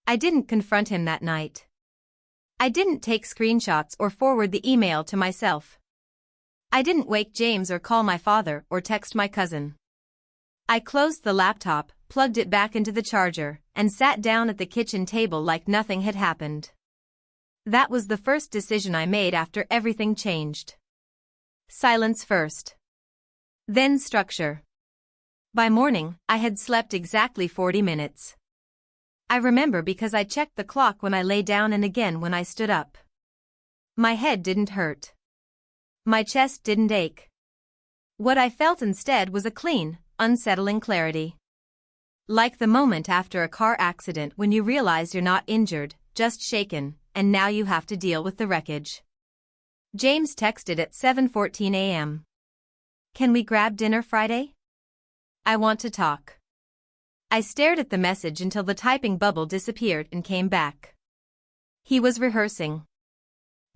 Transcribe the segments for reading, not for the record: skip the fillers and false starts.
I didn't confront him that night. I didn't take screenshots or forward the email to myself. I didn't wake James or call my father or text my cousin. I closed the laptop, plugged it back into the charger, and sat down at the kitchen table like nothing had happened. That was the first decision I made after everything changed. Silence first. Then structure. By morning, I had slept exactly 40 minutes. I remember because I checked the clock when I lay down and again when I stood up. My head didn't hurt. My chest didn't ache. What I felt instead was a clean, unsettling clarity. Like the moment after a car accident when you realize you're not injured, just shaken, and now you have to deal with the wreckage. James texted at 7:14 a.m. "Can we grab dinner Friday? I want to talk." I stared at the message until the typing bubble disappeared and came back. He was rehearsing.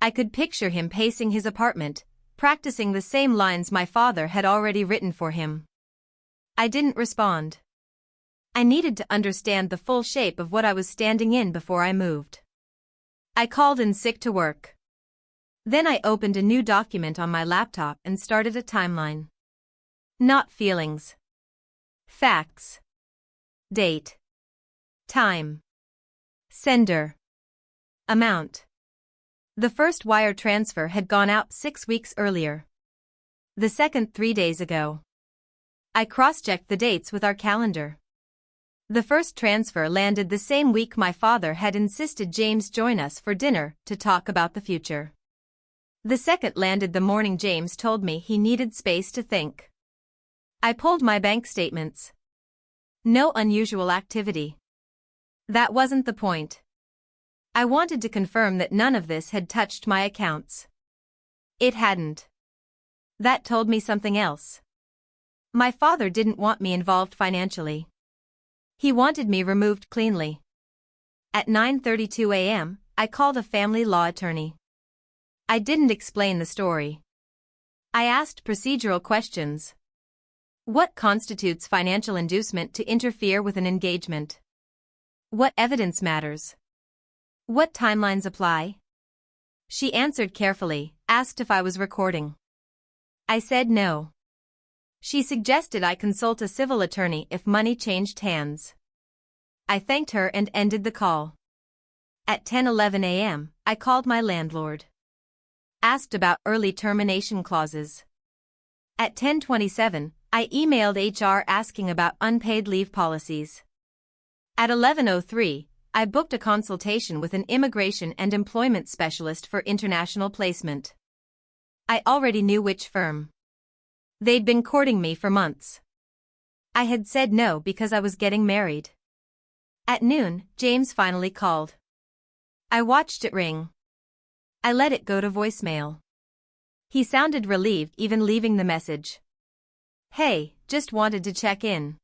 I could picture him pacing his apartment, practicing the same lines my father had already written for him. I didn't respond. I needed to understand the full shape of what I was standing in before I moved. I called in sick to work. Then I opened a new document on my laptop and started a timeline. Not feelings. Facts. Date. Time. Sender. Amount. The first wire transfer had gone out 6 weeks earlier. The second 3 days ago. I cross-checked the dates with our calendar. The first transfer landed the same week my father had insisted James join us for dinner to talk about the future. The second landed the morning James told me he needed space to think. I pulled my bank statements. No unusual activity. That wasn't the point. I wanted to confirm that none of this had touched my accounts. It hadn't. That told me something else. My father didn't want me involved financially. He wanted me removed cleanly. At 9:32 a.m., I called a family law attorney. I didn't explain the story. I asked procedural questions. What constitutes financial inducement to interfere with an engagement? What evidence matters? What timelines apply? She answered carefully, asked if I was recording. I said no. She suggested I consult a civil attorney if money changed hands. I thanked her and ended the call. At 10:11 a.m., I called my landlord. Asked about early termination clauses. At 10:27, I emailed HR asking about unpaid leave policies. At 11:03, I booked a consultation with an immigration and employment specialist for international placement. I already knew which firm. They'd been courting me for months. I had said no because I was getting married. At noon, James finally called. I watched it ring. I let it go to voicemail. He sounded relieved even leaving the message. "Hey, just wanted to check in.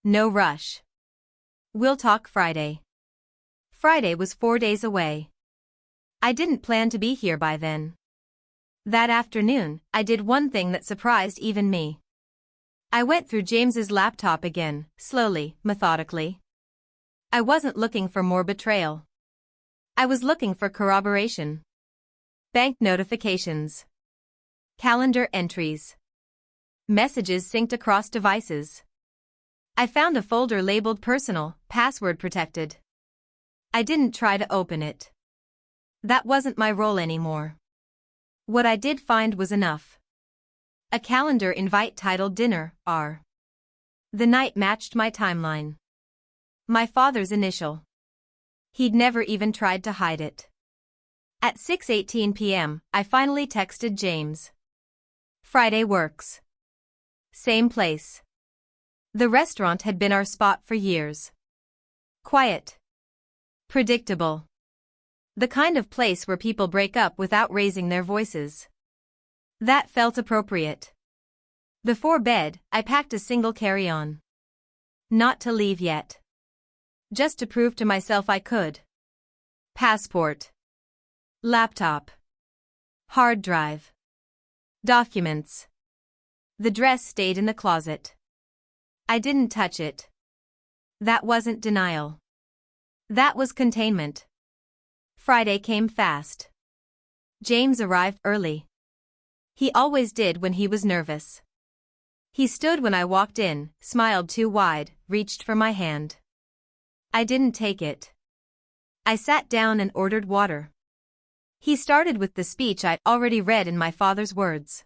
No rush. We'll talk Friday." Friday was 4 days away. I didn't plan to be here by then. That afternoon, I did one thing that surprised even me. I went through James's laptop again, slowly, methodically. I wasn't looking for more betrayal. I was looking for corroboration. Bank notifications. Calendar entries. Messages synced across devices. I found a folder labeled personal, password protected. I didn't try to open it. That wasn't my role anymore. What I did find was enough. A calendar invite titled Dinner, R. The night matched my timeline. My father's initial. He'd never even tried to hide it. At 6:18 p.m., I finally texted James. Friday works. Same place. The restaurant had been our spot for years. Quiet. Predictable. The kind of place where people break up without raising their voices. That felt appropriate. Before bed, I packed a single carry-on. Not to leave yet. Just to prove to myself I could. Passport. Laptop. Hard drive. Documents. The dress stayed in the closet. I didn't touch it. That wasn't denial. That was containment. Friday came fast. James arrived early. He always did when he was nervous. He stood when I walked in, smiled too wide, reached for my hand. I didn't take it. I sat down and ordered water. He started with the speech I'd already read in my father's words.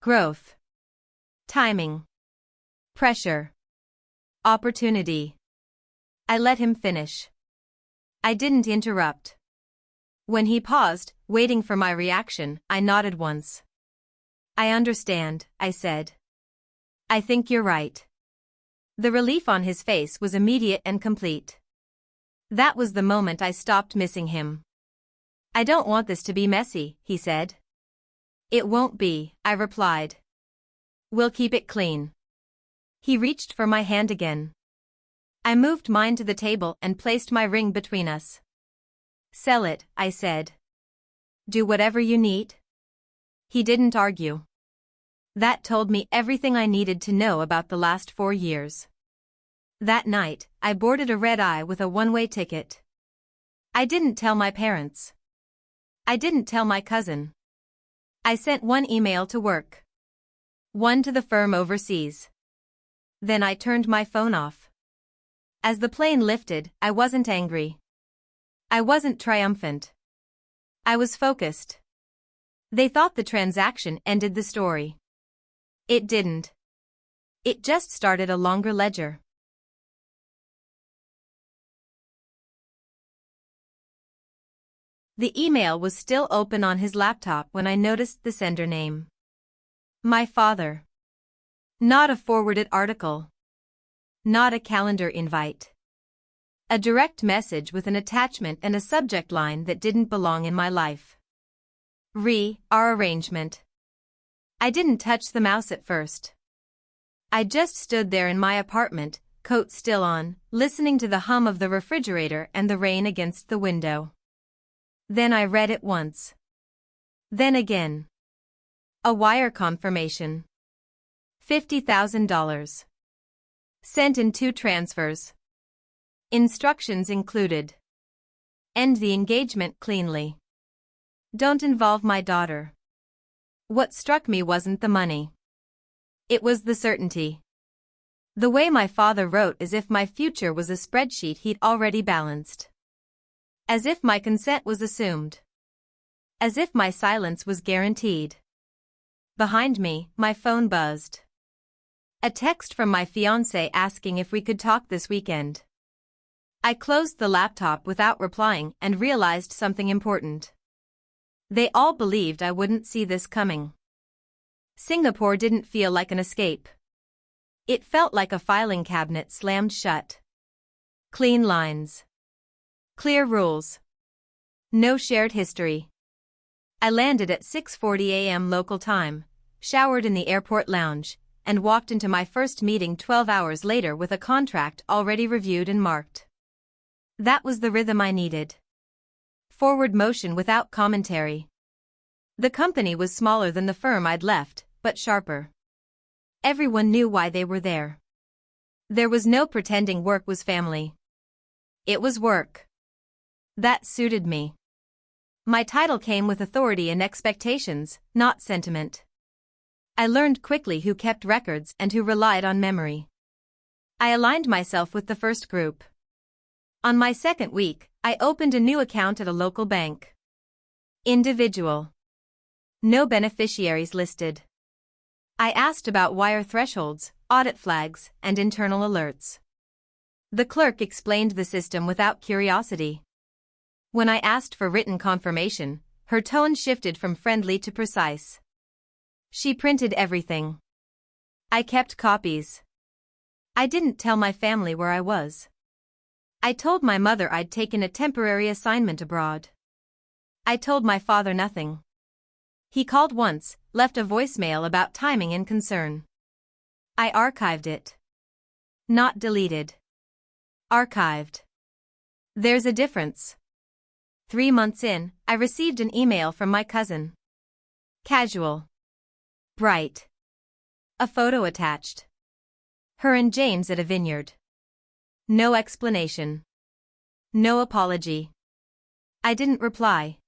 Growth. Timing. Pressure. Opportunity. I let him finish. I didn't interrupt. When he paused, waiting for my reaction, I nodded once. I understand, I said. I think you're right. The relief on his face was immediate and complete. That was the moment I stopped missing him. I don't want this to be messy, he said. It won't be, I replied. We'll keep it clean. He reached for my hand again. I moved mine to the table and placed my ring between us. Sell it, I said. Do whatever you need. He didn't argue. That told me everything I needed to know about the last 4 years. That night, I boarded a red-eye with a one-way ticket. I didn't tell my parents. I didn't tell my cousin. I sent one email to work. One to the firm overseas. Then I turned my phone off. As the plane lifted, I wasn't angry. I wasn't triumphant. I was focused. They thought the transaction ended the story. It didn't. It just started a longer ledger. The email was still open on his laptop when I noticed the sender name. My father. Not a forwarded article. Not a calendar invite. A direct message with an attachment and a subject line that didn't belong in my life. Our arrangement. I didn't touch the mouse at first. I just stood there in my apartment, coat still on, listening to the hum of the refrigerator and the rain against the window. Then I read it once. Then again. A wire confirmation. $50,000. Sent in 2 transfers. Instructions included. End the engagement cleanly. Don't involve my daughter. What struck me wasn't the money. It was the certainty. The way my father wrote as if my future was a spreadsheet he'd already balanced. As if my consent was assumed. As if my silence was guaranteed. Behind me, my phone buzzed. A text from my fiancé asking if we could talk this weekend. I closed the laptop without replying and realized something important. They all believed I wouldn't see this coming. Singapore didn't feel like an escape. It felt like a filing cabinet slammed shut. Clean lines. Clear rules. No shared history. I landed at 6:40 a.m. local time, showered in the airport lounge, and walked into my first meeting 12 hours later with a contract already reviewed and marked. That was the rhythm I needed. Forward motion without commentary. The company was smaller than the firm I'd left, but sharper. Everyone knew why they were there. There was no pretending work was family. It was work. That suited me. My title came with authority and expectations, not sentiment. I learned quickly who kept records and who relied on memory. I aligned myself with the first group. On my second week, I opened a new account at a local bank. Individual. No beneficiaries listed. I asked about wire thresholds, audit flags, and internal alerts. The clerk explained the system without curiosity. When I asked for written confirmation, her tone shifted from friendly to precise. She printed everything. I kept copies. I didn't tell my family where I was. I told my mother I'd taken a temporary assignment abroad. I told my father nothing. He called once, left a voicemail about timing and concern. I archived it. Not deleted. Archived. There's a difference. 3 months in, I received an email from my cousin. Casual. Bright. A photo attached. Her and James at a vineyard. No explanation. No apology. I didn't reply.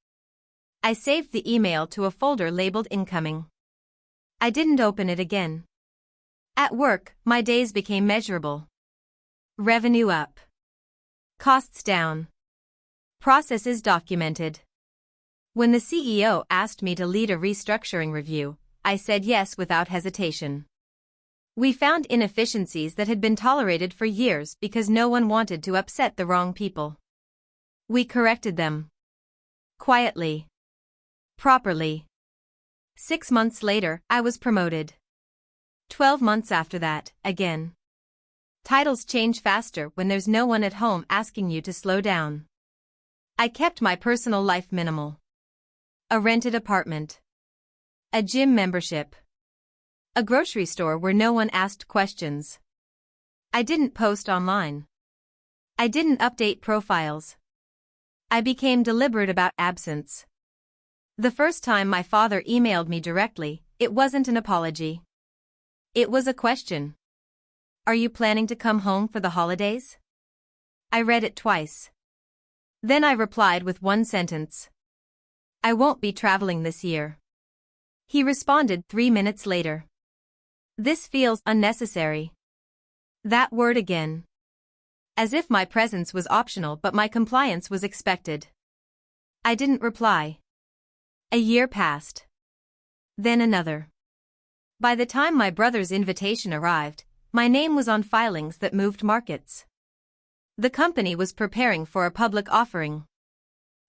I saved the email to a folder labeled incoming. I didn't open it again. At work, my days became measurable. Revenue up. Costs down. Processes documented. When the CEO asked me to lead a restructuring review, I said yes without hesitation. We found inefficiencies that had been tolerated for years because no one wanted to upset the wrong people. We corrected them. Quietly. Properly. 6 months later, I was promoted. 12 months after that, again. Titles change faster when there's no one at home asking you to slow down. I kept my personal life minimal. A rented apartment. A gym membership. A grocery store where no one asked questions. I didn't post online. I didn't update profiles. I became deliberate about absence. The first time my father emailed me directly, it wasn't an apology. It was a question. Are you planning to come home for the holidays? I read it twice. Then I replied with one sentence. I won't be traveling this year. He responded 3 minutes later. This feels unnecessary. That word again. As if my presence was optional but my compliance was expected. I didn't reply. A year passed. Then another. By the time my brother's invitation arrived, my name was on filings that moved markets. The company was preparing for a public offering.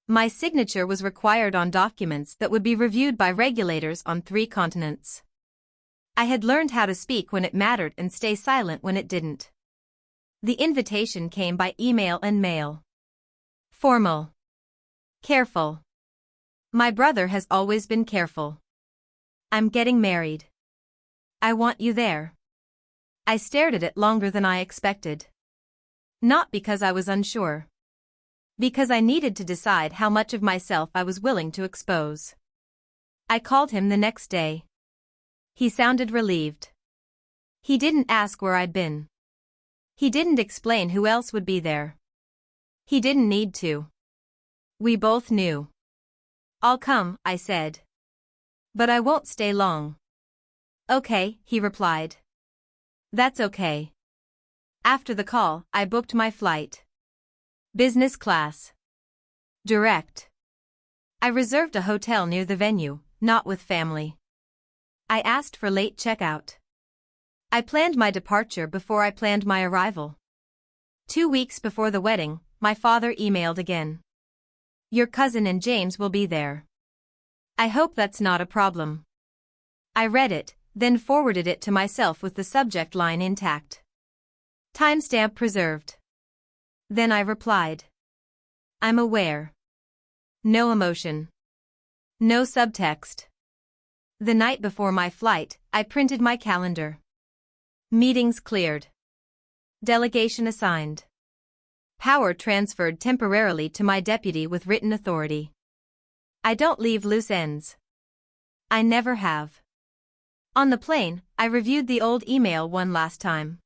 My signature was required on documents that would be reviewed by regulators on 3 continents. I had learned how to speak when it mattered and stay silent when it didn't. The invitation came by email and mail. Formal. Careful. My brother has always been careful. I'm getting married. I want you there. I stared at it longer than I expected. Not because I was unsure. Because I needed to decide how much of myself I was willing to expose. I called him the next day. He sounded relieved. He didn't ask where I'd been. He didn't explain who else would be there. He didn't need to. We both knew. I'll come, I said. But I won't stay long. Okay, he replied. That's okay. After the call, I booked my flight. Business class. Direct. I reserved a hotel near the venue, not with family. I asked for late checkout. I planned my departure before I planned my arrival. 2 weeks before the wedding, my father emailed again. Your cousin and James will be there. I hope that's not a problem. I read it, then forwarded it to myself with the subject line intact. Timestamp preserved. Then I replied. I'm aware. No emotion. No subtext. The night before my flight, I printed my calendar. Meetings cleared. Delegation assigned. Power transferred temporarily to my deputy with written authority. I don't leave loose ends. I never have. On the plane, I reviewed the old email one last time.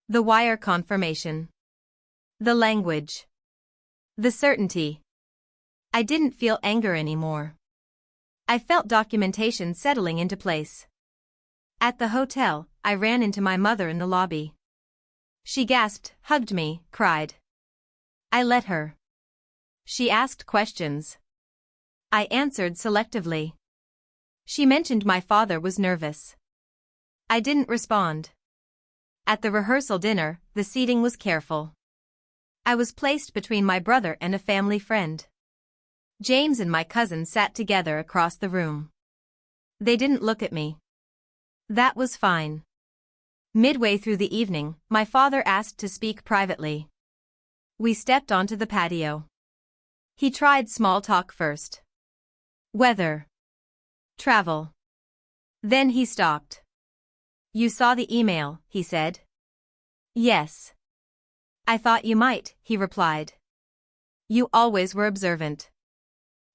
The wire confirmation. The language. The certainty. I didn't feel anger anymore. I felt documentation settling into place. At the hotel, I ran into my mother in the lobby. She gasped, hugged me, cried. I let her. She asked questions. I answered selectively. She mentioned my father was nervous. I didn't respond. At the rehearsal dinner, the seating was careful. I was placed between my brother and a family friend. James and my cousin sat together across the room. They didn't look at me. That was fine. Midway through the evening, my father asked to speak privately. We stepped onto the patio. He tried small talk first. Weather. Travel. Then he stopped. You saw the email, he said. Yes. I thought you might, he replied. You always were observant.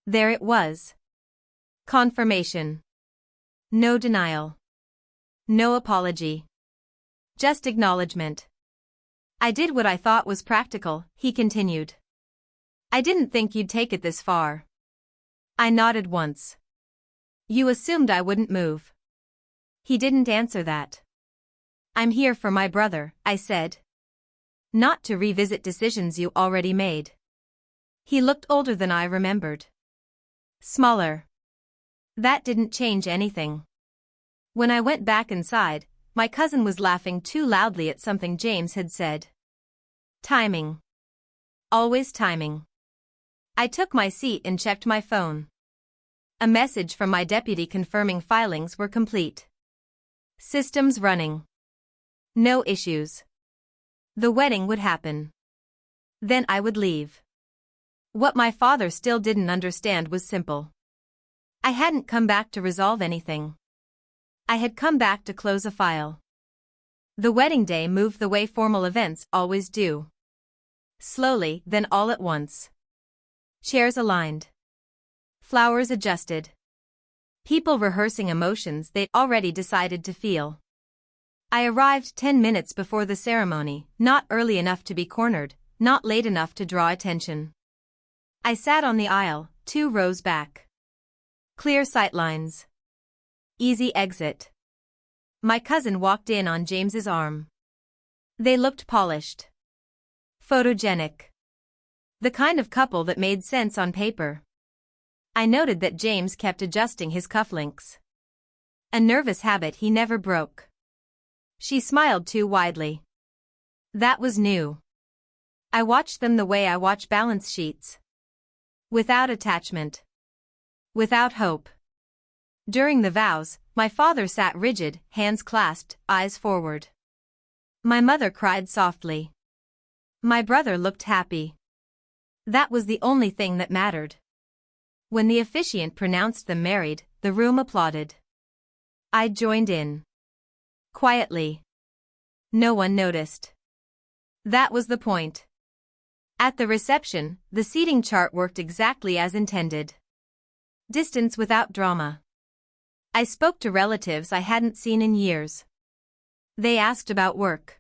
There it was. Confirmation. No denial. No apology. Just acknowledgement. I did what I thought was practical, he continued. I didn't think you'd take it this far. I nodded once. You assumed I wouldn't move. He didn't answer that. I'm here for my brother, I said. Not to revisit decisions you already made. He looked older than I remembered. Smaller. That didn't change anything. When I went back inside, my cousin was laughing too loudly at something James had said. Timing. Always timing. I took my seat and checked my phone. A message from my deputy confirming filings were complete. Systems running. No issues. The wedding would happen. Then I would leave. What my father still didn't understand was simple. I hadn't come back to resolve anything. I had come back to close a file. The wedding day moved the way formal events always do. Slowly, then all at once. Chairs aligned. Flowers adjusted. People rehearsing emotions they'd already decided to feel. I arrived 10 minutes before the ceremony, not early enough to be cornered, not late enough to draw attention. I sat on the aisle, 2 rows back. Clear sightlines. Easy exit. My cousin walked in on James's arm. They looked polished. Photogenic. The kind of couple that made sense on paper. I noted that James kept adjusting his cufflinks. A nervous habit he never broke. She smiled too widely. That was new. I watched them the way I watch balance sheets. Without attachment. Without hope. During the vows, my father sat rigid, hands clasped, eyes forward. My mother cried softly. My brother looked happy. That was the only thing that mattered. When the officiant pronounced them married, the room applauded. I joined in. Quietly. No one noticed. That was the point. At the reception, the seating chart worked exactly as intended. Distance without drama. I spoke to relatives I hadn't seen in years. They asked about work.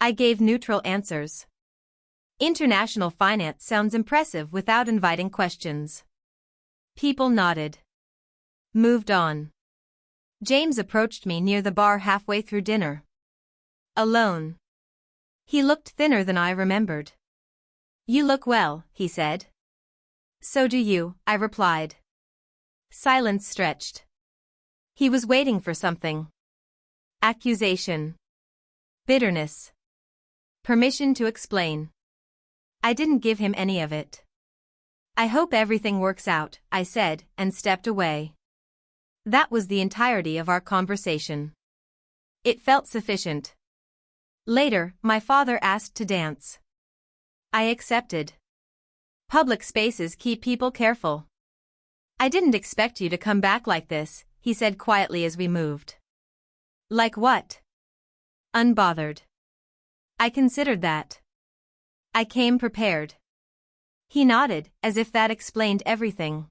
I gave neutral answers. International finance sounds impressive without inviting questions. People nodded. Moved on. James approached me near the bar halfway through dinner. Alone. He looked thinner than I remembered. You look well, he said. So do you, I replied. Silence stretched. He was waiting for something. Accusation. Bitterness. Permission to explain. I didn't give him any of it. I hope everything works out, I said, and stepped away. That was the entirety of our conversation. It felt sufficient. Later, my father asked to dance. I accepted. Public spaces keep people careful. I didn't expect you to come back like this, he said quietly as we moved. Like what? Unbothered. I considered that. I came prepared. He nodded, as if that explained everything.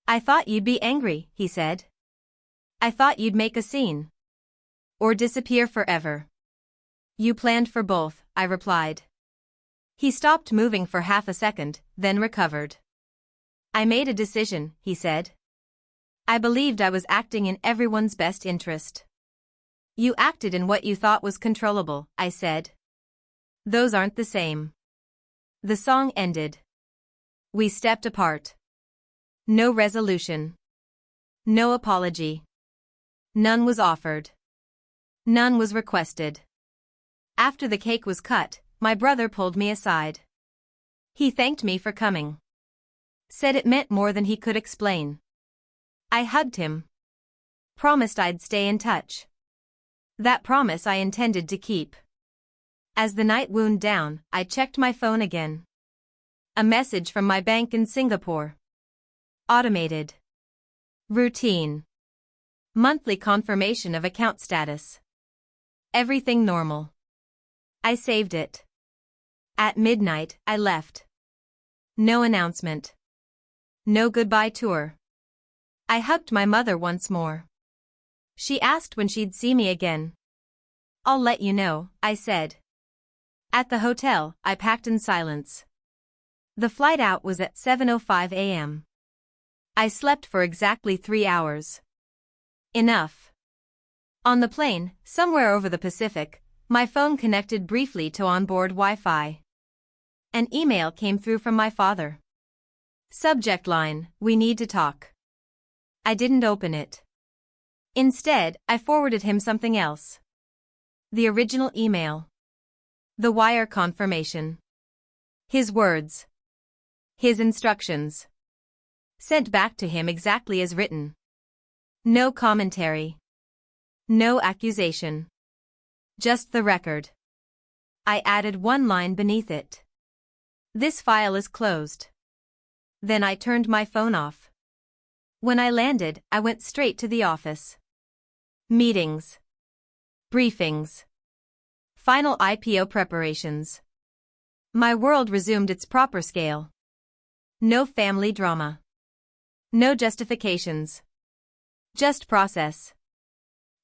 I thought you'd be angry, he said. I thought you'd make a scene. Or disappear forever. You planned for both, I replied. He stopped moving for half a second, then recovered. I made a decision, he said. I believed I was acting in everyone's best interest. You acted in what you thought was controllable, I said. Those aren't the same. The song ended. We stepped apart. No resolution. No apology. None was offered. None was requested. After the cake was cut, my brother pulled me aside. He thanked me for coming. Said it meant more than he could explain. I hugged him. Promised I'd stay in touch. That promise I intended to keep. As the night wound down, I checked my phone again. A message from my bank in Singapore. Automated. Routine. Monthly confirmation of account status. Everything normal. I saved it. At midnight, I left. No announcement. No goodbye tour. I hugged my mother once more. She asked when she'd see me again. I'll let you know, I said. At the hotel, I packed in silence. The flight out was at 7:05 a.m. I slept for exactly 3 hours. Enough. On the plane, somewhere over the Pacific, my phone connected briefly to onboard Wi-Fi. An email came through from my father. Subject line, "We need to talk." I didn't open it. Instead, I forwarded him something else. The original email. The wire confirmation. His words. His instructions. Sent back to him exactly as written. No commentary. No accusation. Just the record. I added one line beneath it. This file is closed. Then I turned my phone off. When I landed, I went straight to the office. Meetings. Briefings. Final IPO preparations. My world resumed its proper scale. No family drama. No justifications. Just process.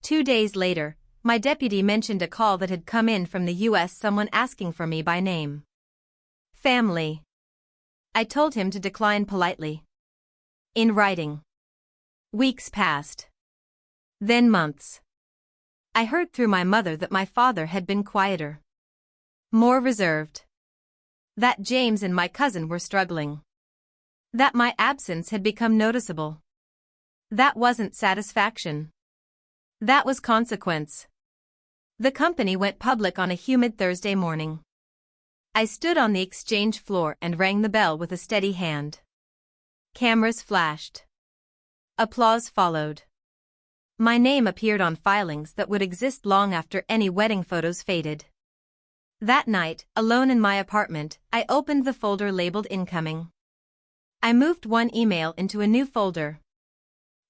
2 days later, my deputy mentioned a call that had come in from the US, someone asking for me by name. Family. I told him to decline politely. In writing. Weeks passed. Then months. I heard through my mother that my father had been quieter. More reserved. That James and my cousin were struggling. That my absence had become noticeable. That wasn't satisfaction. That was consequence. The company went public on a humid Thursday morning. I stood on the exchange floor and rang the bell with a steady hand. Cameras flashed. Applause followed. My name appeared on filings that would exist long after any wedding photos faded. That night, alone in my apartment, I opened the folder labeled Incoming. I moved one email into a new folder.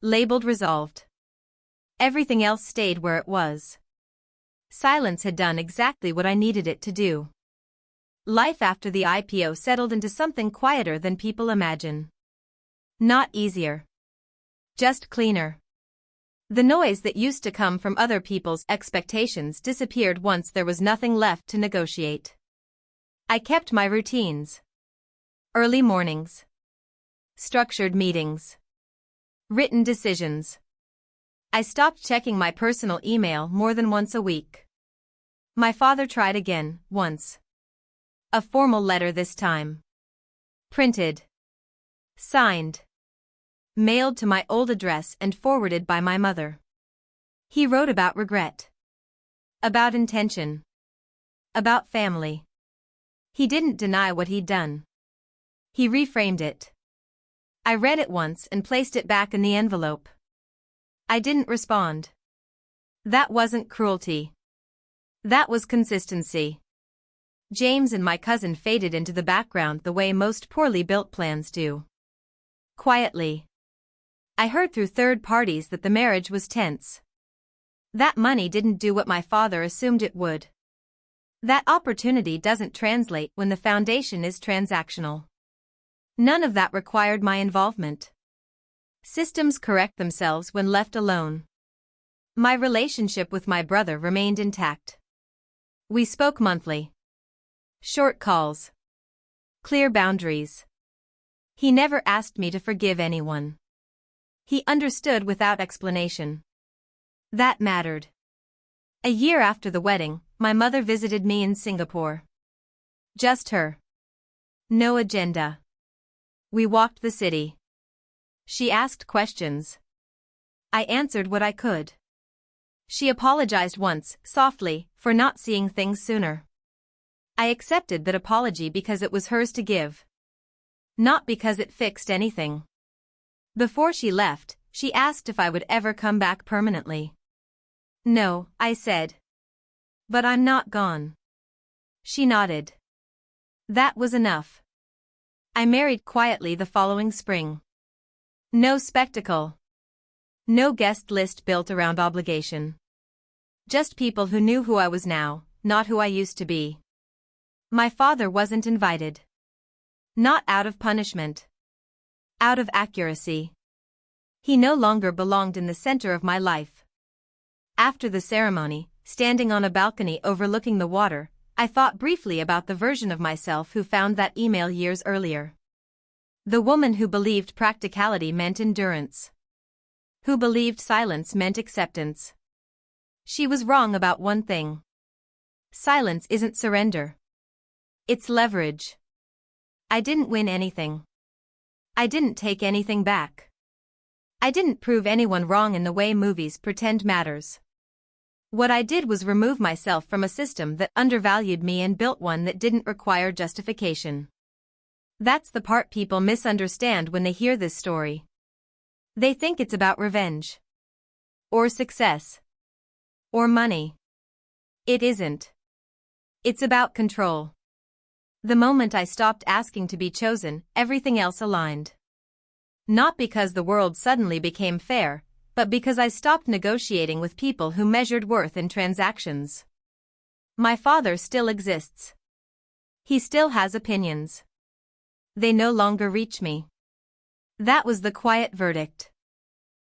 Labeled Resolved. Everything else stayed where it was. Silence had done exactly what I needed it to do. Life after the IPO settled into something quieter than people imagine. Not easier. Just cleaner. The noise that used to come from other people's expectations disappeared once there was nothing left to negotiate. I kept my routines. Early mornings. Structured meetings. Written decisions. I stopped checking my personal email more than once a week. My father tried again, once. A formal letter this time. Printed. Signed. Mailed to my old address and forwarded by my mother. He wrote about regret. About intention. About family. He didn't deny what he'd done. He reframed it. I read it once and placed it back in the envelope. I didn't respond. That wasn't cruelty. That was consistency. James and my cousin faded into the background the way most poorly built plans do. Quietly. I heard through third parties that the marriage was tense. That money didn't do what my father assumed it would. That opportunity doesn't translate when the foundation is transactional. None of that required my involvement. Systems correct themselves when left alone. My relationship with my brother remained intact. We spoke monthly. Short calls. Clear boundaries. He never asked me to forgive anyone. He understood without explanation. That mattered. A year after the wedding, my mother visited me in Singapore. Just her. No agenda. We walked the city. She asked questions. I answered what I could. She apologized once, softly, for not seeing things sooner. I accepted that apology because it was hers to give. Not because it fixed anything. Before she left, she asked if I would ever come back permanently. No, I said. But I'm not gone. She nodded. That was enough. I married quietly the following spring. No spectacle. No guest list built around obligation. Just people who knew who I was now, not who I used to be. My father wasn't invited. Not out of punishment. Out of accuracy. He no longer belonged in the center of my life. After the ceremony, standing on a balcony overlooking the water, I thought briefly about the version of myself who found that email years earlier. The woman who believed practicality meant endurance. Who believed silence meant acceptance. She was wrong about one thing. Silence isn't surrender. It's leverage. I didn't win anything. I didn't take anything back. I didn't prove anyone wrong in the way movies pretend matters. What I did was remove myself from a system that undervalued me and built one that didn't require justification. That's the part people misunderstand when they hear this story. They think it's about revenge. Or success. Or money. It isn't. It's about control. The moment I stopped asking to be chosen, everything else aligned. Not because the world suddenly became fair, but because I stopped negotiating with people who measured worth in transactions. My father still exists. He still has opinions. They no longer reach me. That was the quiet verdict.